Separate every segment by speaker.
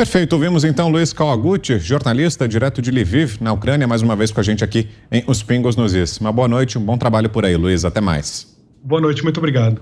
Speaker 1: Perfeito, ouvimos então Luiz Kawaguchi, jornalista direto de Lviv, na Ucrânia, mais uma vez com a gente aqui em Os Pingos nos Is. Uma boa noite, um bom trabalho por aí, Luiz, até mais.
Speaker 2: Boa noite, muito obrigado.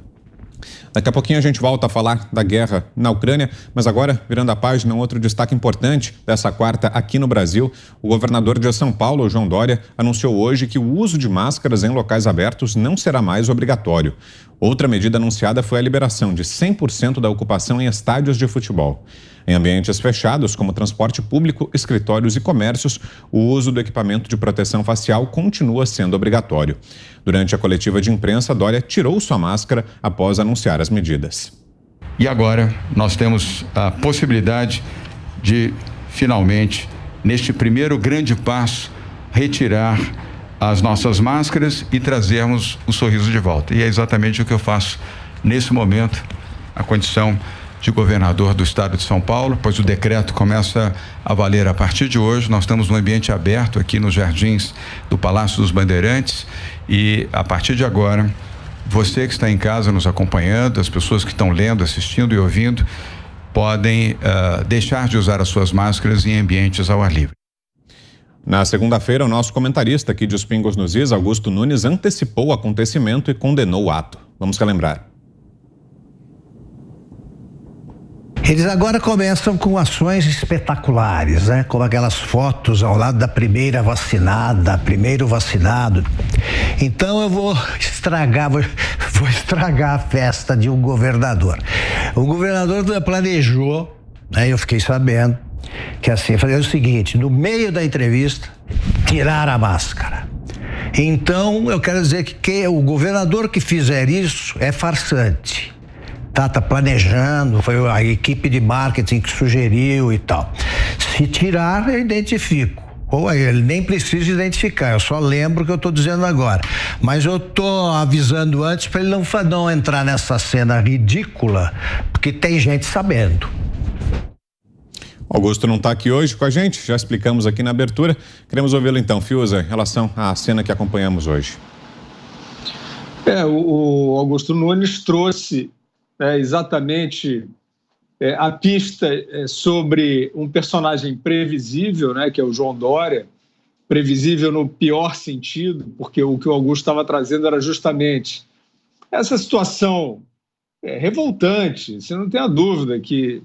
Speaker 1: Daqui a pouquinho a gente volta a falar da guerra na Ucrânia, mas agora, virando a página, um outro destaque importante dessa quarta aqui no Brasil. O governador de São Paulo, João Dória, anunciou hoje que o uso de máscaras em locais abertos não será mais obrigatório. Outra medida anunciada foi a liberação de 100% da ocupação em estádios de futebol. Em ambientes fechados, como transporte público, escritórios e comércios, o uso do equipamento de proteção facial continua sendo obrigatório. Durante a coletiva de imprensa, Dória tirou sua máscara após anunciar as medidas.
Speaker 3: E agora nós temos a possibilidade de, finalmente, neste primeiro grande passo, retirar as nossas máscaras e trazermos o sorriso de volta. E é exatamente o que eu faço nesse momento, a condição de governador do estado de São Paulo, pois o decreto começa a valer a partir de hoje. Nós estamos num ambiente aberto aqui nos jardins do Palácio dos Bandeirantes e a partir de agora, você que está em casa nos acompanhando, as pessoas que estão lendo, assistindo e ouvindo, podem deixar de usar as suas máscaras em ambientes ao ar livre.
Speaker 1: Na segunda-feira, o nosso comentarista aqui de Os Pingos nos Is, Augusto Nunes, antecipou o acontecimento e condenou o ato. Vamos relembrar.
Speaker 4: Eles agora começam com ações espetaculares, né? Como aquelas fotos ao lado da primeira vacinada, primeiro vacinado. Então eu vou estragar a festa de um governador. O governador planejou, né? Eu fiquei sabendo que assim, fazer o seguinte, no meio da entrevista, tirar a máscara. Então eu quero dizer que o governador que fizer isso é farsante. Tá planejando, foi a equipe de marketing que sugeriu e tal. Se tirar, eu identifico. Ou ele nem precisa identificar, eu só lembro o que eu estou dizendo agora. Mas eu estou avisando antes para ele não entrar nessa cena ridícula, porque tem gente sabendo.
Speaker 1: Augusto não está aqui hoje com a gente, já explicamos aqui na abertura. Queremos ouvi-lo então, Fiuza, em relação à cena que acompanhamos hoje.
Speaker 2: O Augusto Nunes trouxe exatamente a pista sobre um personagem previsível, né, que é o João Dória, previsível no pior sentido, porque o que o Augusto estava trazendo era justamente essa situação revoltante. Você não tem a dúvida que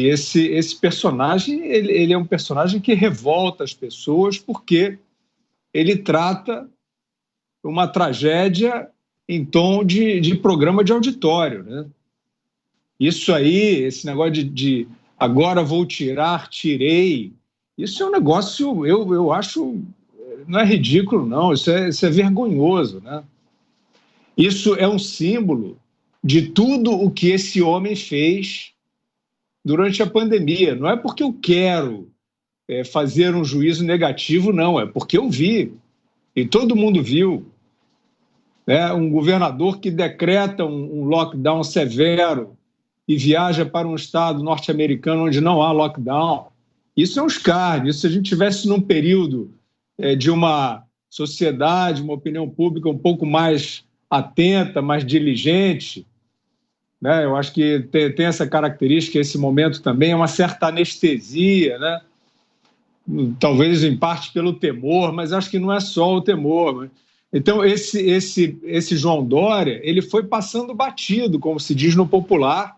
Speaker 2: esse personagem ele é um personagem que revolta as pessoas porque ele trata uma tragédia em tom de programa de auditório, né? Isso aí, esse negócio de agora vou tirar, tirei, isso é um negócio, eu acho, não é ridículo, não, isso é vergonhoso, né? Isso é um símbolo de tudo o que esse homem fez durante a pandemia. Não é porque eu quero fazer um juízo negativo, não, é porque eu vi, e todo mundo viu. Um governador que decreta um lockdown severo e viaja para um estado norte-americano onde não há lockdown. Isso é um escárnio. Se a gente tivesse num período de uma sociedade, uma opinião pública um pouco mais atenta, mais diligente, né? Eu acho que tem essa característica, esse momento também, é uma certa anestesia, né? Talvez em parte pelo temor, mas acho que não é só o temor, né? Então, esse João Dória, ele foi passando batido, como se diz no popular,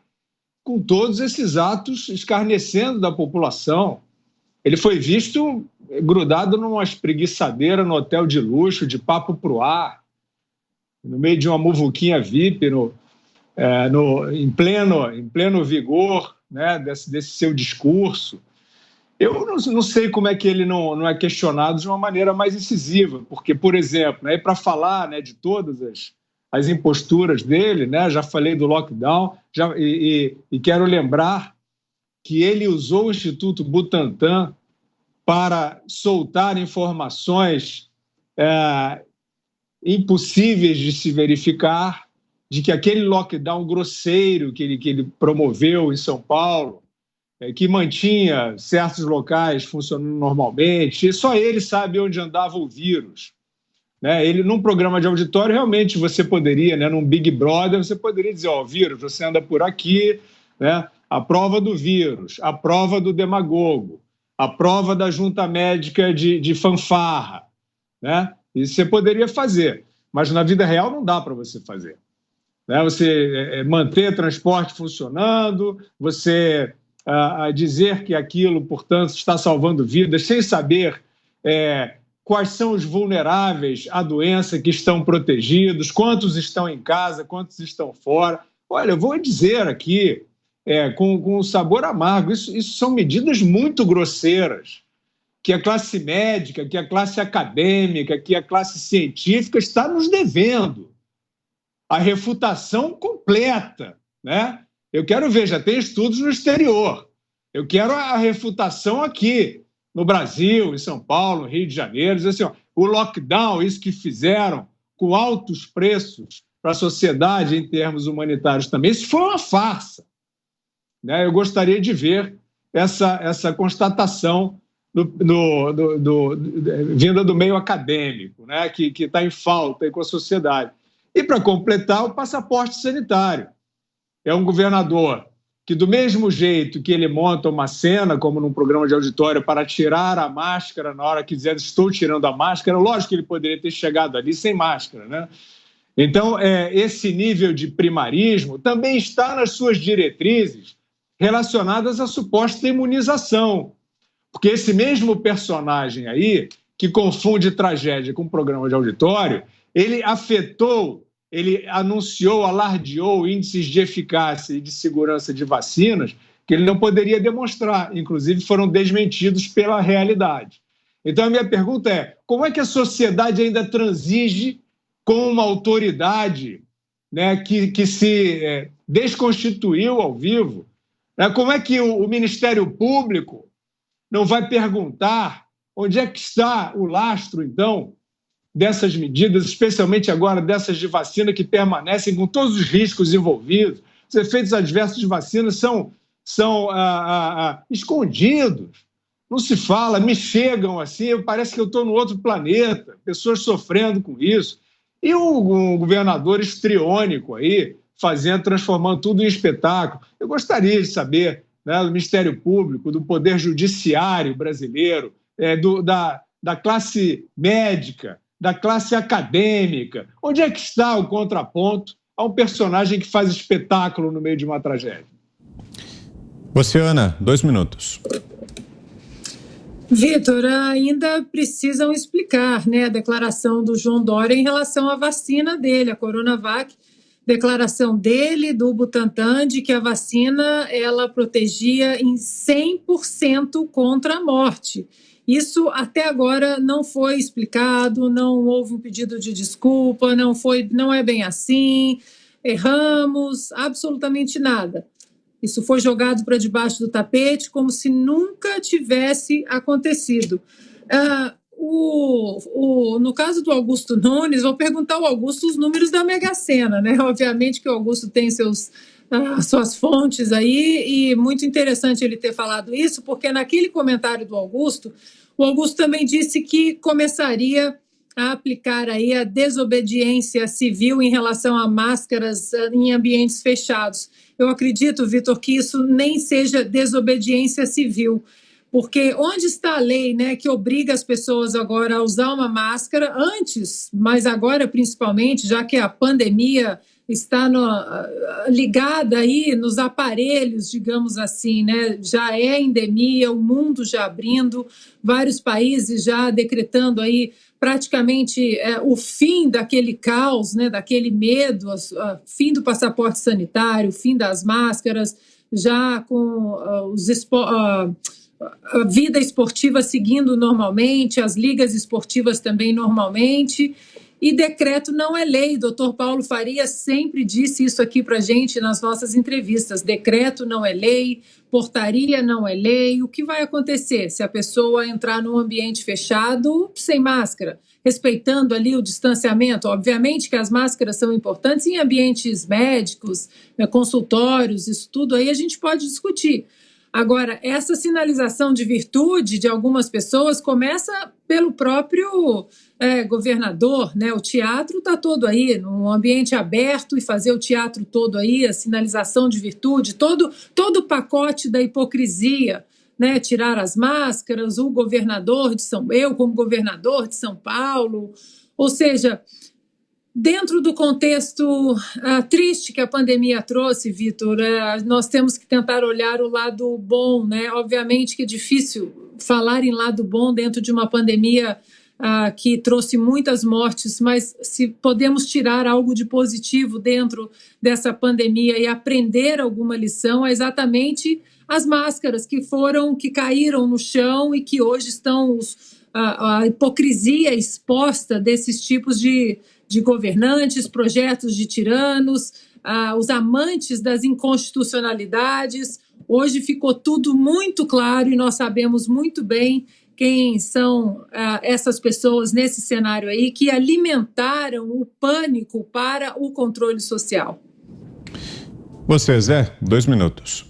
Speaker 2: com todos esses atos escarnecendo da população. Ele foi visto grudado numa espreguiçadeira no hotel de luxo, de papo pro ar, no meio de uma muvuquinha VIP, em pleno vigor, né, desse seu discurso. Eu não sei como é que ele não é questionado de uma maneira mais incisiva, porque, por exemplo, para falar, né, de todas as imposturas dele, né, já falei do lockdown, e quero lembrar que ele usou o Instituto Butantan para soltar informações impossíveis de se verificar, de que aquele lockdown grosseiro que ele promoveu em São Paulo, que mantinha certos locais funcionando normalmente, e só ele sabe onde andava o vírus. Né? Ele, num programa de auditório, realmente você poderia, né, num Big Brother, você poderia dizer, vírus, você anda por aqui, né? a prova do vírus, a prova do demagogo, a prova da junta médica de fanfarra, né? Isso você poderia fazer, mas na vida real não dá para você fazer. Né? Você manter transporte funcionando, você dizer que aquilo, portanto, está salvando vidas, sem saber quais são os vulneráveis à doença que estão protegidos, quantos estão em casa, quantos estão fora. Olha, eu vou dizer aqui, com sabor amargo, isso são medidas muito grosseiras, que a classe médica, que a classe acadêmica, que a classe científica está nos devendo. A refutação completa, né? Eu quero ver, já tem estudos no exterior. Eu quero a refutação aqui, no Brasil, em São Paulo, no Rio de Janeiro. Diz assim, o lockdown, isso que fizeram com altos preços para a sociedade em termos humanitários também, isso foi uma farsa. Né? Eu gostaria de ver essa constatação vinda do meio acadêmico, né? que está em falta aí com a sociedade. E, para completar, o passaporte sanitário. É um governador que, do mesmo jeito que ele monta uma cena, como num programa de auditório, para tirar a máscara na hora que dizer estou tirando a máscara, lógico que ele poderia ter chegado ali sem máscara, né? Então, esse nível de primarismo também está nas suas diretrizes relacionadas à suposta imunização. Porque esse mesmo personagem aí, que confunde tragédia com programa de auditório, ele anunciou, alardeou índices de eficácia e de segurança de vacinas que ele não poderia demonstrar, inclusive foram desmentidos pela realidade. Então, a minha pergunta é, como é que a sociedade ainda transige com uma autoridade, né, que se desconstituiu ao vivo? Como é que o Ministério Público não vai perguntar onde é que está o lastro, então, dessas medidas, especialmente agora dessas de vacina que permanecem com todos os riscos envolvidos? Os efeitos adversos de vacina são escondidos, não se fala, me chegam assim, parece que eu estou no outro planeta, pessoas sofrendo com isso. E um governador histriônico aí, transformando tudo em espetáculo. Eu gostaria de saber, né, do Ministério Público, do Poder Judiciário brasileiro, da classe médica, da classe acadêmica. Onde é que está o contraponto a um personagem que faz espetáculo no meio de uma tragédia?
Speaker 1: Você, Ana, 2 minutos.
Speaker 5: Vitor, ainda precisam explicar, né, a declaração do João Dória em relação à vacina dele, a Coronavac, declaração dele, do Butantan, de que a vacina ela protegia em 100% contra a morte. Isso até agora não foi explicado, não houve um pedido de desculpa, não é bem assim, erramos, absolutamente nada. Isso foi jogado para debaixo do tapete como se nunca tivesse acontecido. No caso do Augusto Nunes, vou perguntar ao Augusto os números da Mega Sena, né? Obviamente que o Augusto tem suas fontes aí, e muito interessante ele ter falado isso, porque naquele comentário do Augusto, o Augusto também disse que começaria a aplicar aí a desobediência civil em relação a máscaras em ambientes fechados. Eu acredito, Vitor, que isso nem seja desobediência civil, porque onde está a lei, né, que obriga as pessoas agora a usar uma máscara antes, mas agora principalmente, já que a pandemia está ligada aí nos aparelhos, digamos assim, né? Já é endemia, o mundo já abrindo, vários países já decretando aí praticamente o fim daquele caos, né? Daquele medo, fim do passaporte sanitário, fim das máscaras, já com a vida esportiva seguindo normalmente, as ligas esportivas também normalmente. E decreto não é lei. Dr. Paulo Faria sempre disse isso aqui para a gente nas nossas entrevistas. Decreto não é lei, portaria não é lei. O que vai acontecer se a pessoa entrar num ambiente fechado sem máscara, respeitando ali o distanciamento? Obviamente que as máscaras são importantes em ambientes médicos, consultórios, isso tudo aí a gente pode discutir. Agora, essa sinalização de virtude de algumas pessoas começa pelo próprio governador, né? O teatro está todo aí, num ambiente aberto, e fazer o teatro todo aí, a sinalização de virtude, todo o pacote da hipocrisia, né? Tirar as máscaras, eu como governador de São Paulo, ou seja, dentro do contexto triste que a pandemia trouxe, Vitor, nós temos que tentar olhar o lado bom, né? Obviamente que é difícil falar em lado bom dentro de uma pandemia que trouxe muitas mortes, mas se podemos tirar algo de positivo dentro dessa pandemia e aprender alguma lição, é exatamente as máscaras que caíram no chão e que hoje estão a hipocrisia exposta desses tipos de governantes, projetos de tiranos, os amantes das inconstitucionalidades. Hoje ficou tudo muito claro e nós sabemos muito bem quem são essas pessoas nesse cenário aí que alimentaram o pânico para o controle social.
Speaker 1: Você, Zé, 2 minutos.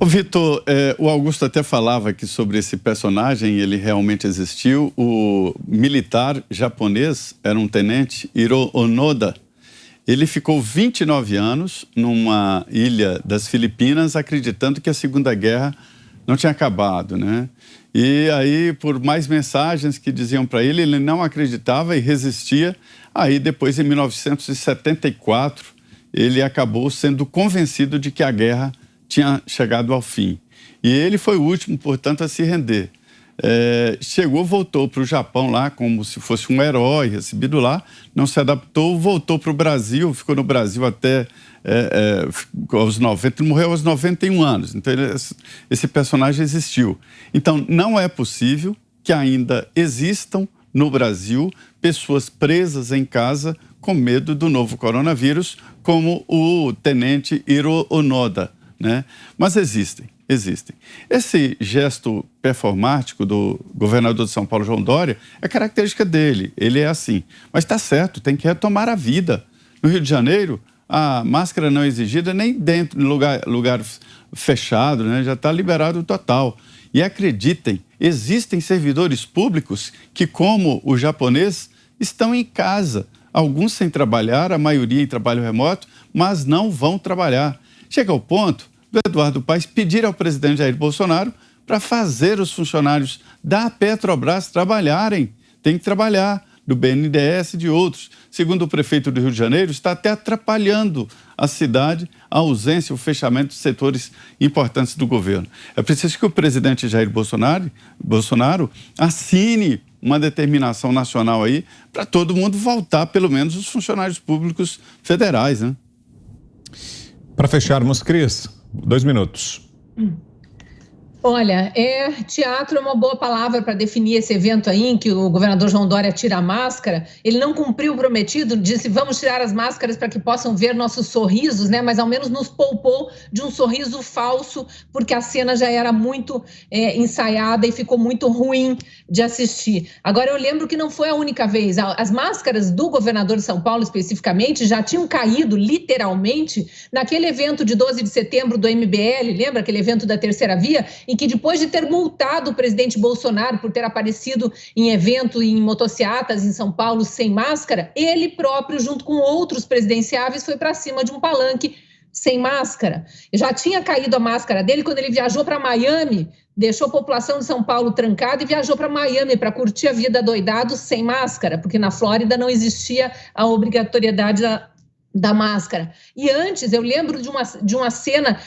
Speaker 6: Ô Vitor, o Augusto até falava aqui sobre esse personagem, ele realmente existiu. O militar japonês era um tenente, Hiro Onoda. Ele ficou 29 anos numa ilha das Filipinas, acreditando que a Segunda Guerra não tinha acabado, né? E aí, por mais mensagens que diziam para ele, ele não acreditava e resistia. Aí, depois, em 1974, ele acabou sendo convencido de que a guerra tinha chegado ao fim. E ele foi o último, portanto, a se render. Voltou para o Japão lá como se fosse um herói recebido lá, não se adaptou, voltou para o Brasil, ficou no Brasil até aos 90, morreu aos 91 anos. Então, esse personagem existiu. Então, não é possível que ainda existam no Brasil pessoas presas em casa com medo do novo coronavírus, como o tenente Hiro Onoda, né? Mas existem. Esse gesto performático do governador de São Paulo, João Dória, é característica dele, ele é assim. Mas está certo, tem que retomar a vida. No Rio de Janeiro, a máscara não é exigida nem dentro de lugar fechado, né? Já está liberado total. E acreditem, existem servidores públicos que, como o japonês, estão em casa. Alguns sem trabalhar, a maioria em trabalho remoto, mas não vão trabalhar. Chega ao ponto do Eduardo Paes pedir ao presidente Jair Bolsonaro para fazer os funcionários da Petrobras trabalharem. Tem que trabalhar, do BNDES e de outros. Segundo o prefeito do Rio de Janeiro, está até atrapalhando a cidade, a ausência, o fechamento de setores importantes do governo. É preciso que o presidente Jair Bolsonaro assine uma determinação nacional aí para todo mundo voltar, pelo menos os funcionários públicos federais, né?
Speaker 1: Para fecharmos, Cris, 2 minutos.
Speaker 7: Olha, teatro é uma boa palavra para definir esse evento aí em que o governador João Dória tira a máscara. Ele não cumpriu o prometido, disse vamos tirar as máscaras para que possam ver nossos sorrisos, né? Mas ao menos nos poupou de um sorriso falso, porque a cena já era muito ensaiada e ficou muito ruim de assistir. Agora, eu lembro que não foi a única vez. As máscaras do governador de São Paulo, especificamente, já tinham caído literalmente naquele evento de 12 de setembro do MBL, lembra aquele evento da Terceira Via? Em que depois de ter multado o presidente Bolsonaro por ter aparecido em evento em motociatas em São Paulo sem máscara, ele próprio, junto com outros presidenciáveis, foi para cima de um palanque sem máscara. Já tinha caído a máscara dele quando ele viajou para Miami, deixou a população de São Paulo trancada e viajou para Miami para curtir a vida doidado sem máscara, porque na Flórida não existia a obrigatoriedade da máscara. E antes, eu lembro de uma cena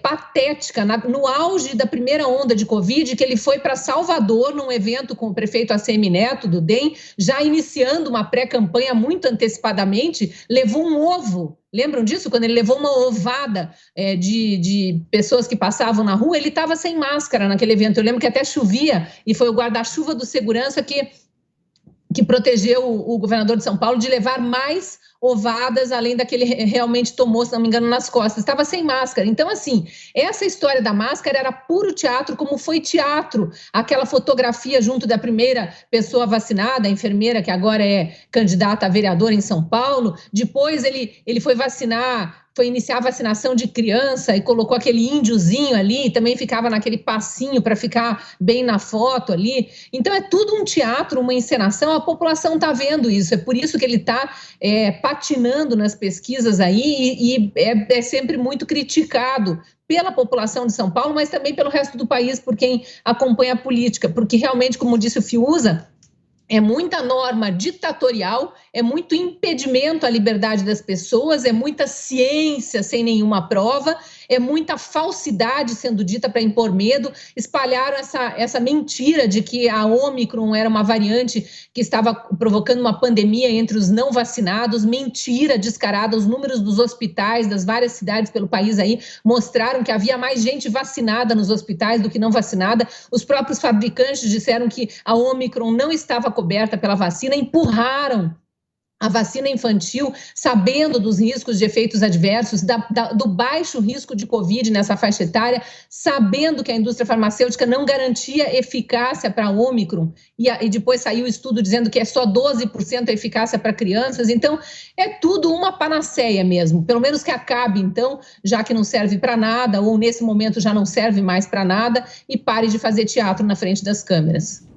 Speaker 7: patética, no auge da primeira onda de Covid, que ele foi para Salvador, num evento com o prefeito ACM Neto, do DEM, já iniciando uma pré-campanha muito antecipadamente, levou um ovo. Lembram disso? Quando ele levou uma ovada de pessoas que passavam na rua, ele estava sem máscara naquele evento. Eu lembro que até chovia e foi o guarda-chuva do segurança que protegeu o governador de São Paulo de levar mais ovadas, além da que ele realmente tomou, se não me engano, nas costas. Estava sem máscara. Então, assim, essa história da máscara era puro teatro, como foi teatro. Aquela fotografia junto da primeira pessoa vacinada, a enfermeira, que agora é candidata a vereadora em São Paulo. Depois ele foi vacinar foi iniciar a vacinação de criança e colocou aquele índiozinho ali, também ficava naquele passinho para ficar bem na foto ali. Então é tudo um teatro, uma encenação, a população está vendo isso, é por isso que ele está patinando nas pesquisas aí e é sempre muito criticado pela população de São Paulo, mas também pelo resto do país, por quem acompanha a política, porque realmente, como disse o Fiuza, é muita norma ditatorial, é muito impedimento à liberdade das pessoas, é muita ciência sem nenhuma prova, é muita falsidade sendo dita para impor medo. Espalharam essa mentira de que a Ômicron era uma variante que estava provocando uma pandemia entre os não vacinados. Mentira descarada. Os números dos hospitais das várias cidades pelo país aí mostraram que havia mais gente vacinada nos hospitais do que não vacinada. Os próprios fabricantes disseram que a Ômicron não estava coberta pela vacina, empurraram a vacina infantil, sabendo dos riscos de efeitos adversos, do baixo risco de Covid nessa faixa etária, sabendo que a indústria farmacêutica não garantia eficácia para a Ômicron, e depois saiu o estudo dizendo que é só 12% a eficácia para crianças. Então, é tudo uma panaceia mesmo, pelo menos que acabe, então, já que não serve para nada, ou nesse momento já não serve mais para nada, e pare de fazer teatro na frente das câmeras.